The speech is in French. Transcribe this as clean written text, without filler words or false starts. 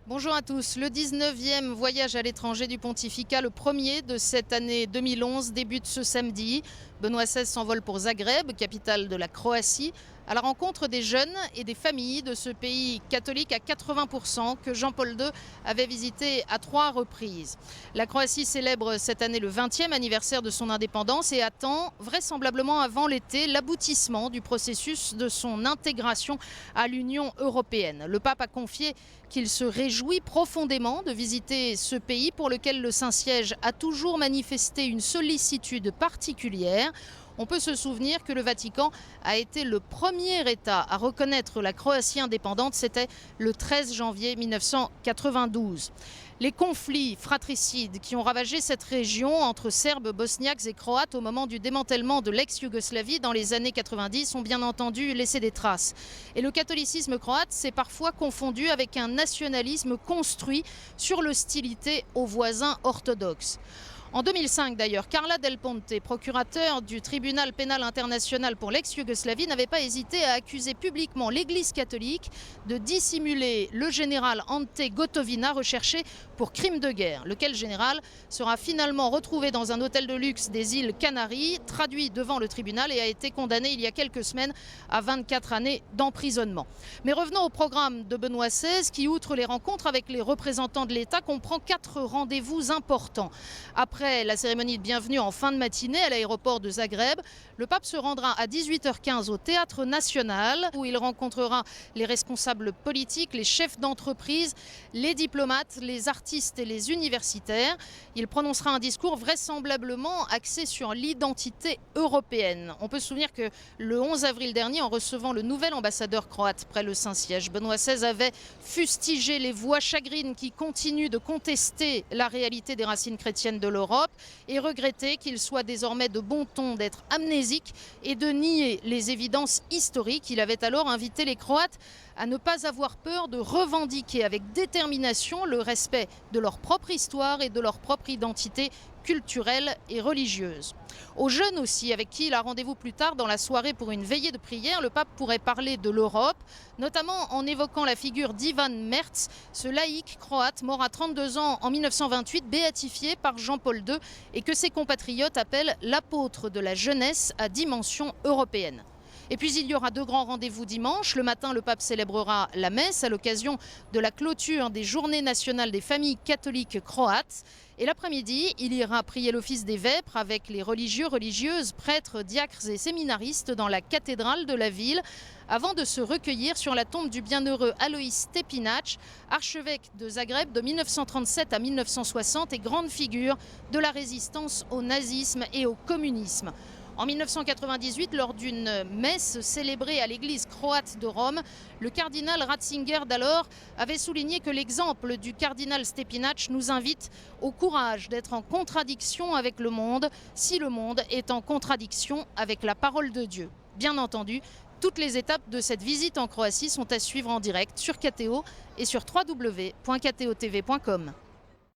Bonjour à tous. Le 19e voyage à l'étranger du pontificat, le premier de cette année 2011, débute ce samedi. Benoît XVI s'envole pour Zagreb, capitale de la Croatie, à la rencontre des jeunes et des familles de ce pays catholique à 80% que Jean-Paul II avait visité à 3 reprises. La Croatie célèbre cette année le 20e anniversaire de son indépendance et attend, vraisemblablement avant l'été, l'aboutissement du processus de son intégration à l'Union européenne. Le pape a confié qu'il se réjouit profondément de visiter ce pays pour lequel le Saint-Siège a toujours manifesté une sollicitude particulière. On peut se souvenir que le Vatican a été le premier État à reconnaître la Croatie indépendante. C'était le 13 janvier 1992. Les conflits fratricides qui ont ravagé cette région entre Serbes, Bosniaques et Croates au moment du démantèlement de l'ex-Yougoslavie dans les années 90 ont bien entendu laissé des traces. Et le catholicisme croate s'est parfois confondu avec un nationalisme construit sur l'hostilité aux voisins orthodoxes. En 2005 d'ailleurs, Carla Del Ponte, procurateur du tribunal pénal international pour l'ex-Yougoslavie, n'avait pas hésité à accuser publiquement l'Église catholique de dissimuler le général Ante Gotovina recherché pour crime de guerre. Lequel général sera finalement retrouvé dans un hôtel de luxe des îles Canaries, traduit devant le tribunal et a été condamné il y a quelques semaines à 24 années d'emprisonnement. Mais revenons au programme de Benoît XVI qui, outre les rencontres avec les représentants de l'État, comprend 4 rendez-vous importants. Après la cérémonie de bienvenue en fin de matinée à l'aéroport de Zagreb, le pape se rendra à 18h15 au Théâtre National où il rencontrera les responsables politiques, les chefs d'entreprise, les diplomates, les artistes et les universitaires. Il prononcera un discours vraisemblablement axé sur l'identité européenne. On peut se souvenir que le 11 avril dernier, en recevant le nouvel ambassadeur croate près le Saint-Siège, Benoît XVI avait fustigé les voix chagrines qui continuent de contester la réalité des racines chrétiennes de l'Europe et regretté qu'il soit désormais de bon ton d'être amnésique et de nier les évidences historiques. Il avait alors invité les Croates à ne pas avoir peur de revendiquer avec détermination le respect de leur propre histoire et de leur propre identité culturelle et religieuse. Aux jeunes aussi, avec qui il a rendez-vous plus tard dans la soirée pour une veillée de prière, le pape pourrait parler de l'Europe, notamment en évoquant la figure d'Ivan Merz, ce laïc croate mort à 32 ans en 1928, béatifié par Jean-Paul II et que ses compatriotes appellent l'apôtre de la jeunesse à dimension européenne. Et puis il y aura 2 grands rendez-vous dimanche. Le matin, le pape célébrera la messe à l'occasion de la clôture des Journées nationales des familles catholiques croates. Et l'après-midi, il ira prier l'office des vêpres avec les religieux, religieuses, prêtres, diacres et séminaristes dans la cathédrale de la ville, avant de se recueillir sur la tombe du bienheureux Alois Stepinac, archevêque de Zagreb de 1937 à 1960 et grande figure de la résistance au nazisme et au communisme. En 1998, lors d'une messe célébrée à l'église croate de Rome, le cardinal Ratzinger d'alors avait souligné que l'exemple du cardinal Stepinac nous invite au courage d'être en contradiction avec le monde, si le monde est en contradiction avec la parole de Dieu. Bien entendu, toutes les étapes de cette visite en Croatie sont à suivre en direct sur KTO et sur www.ktotv.com.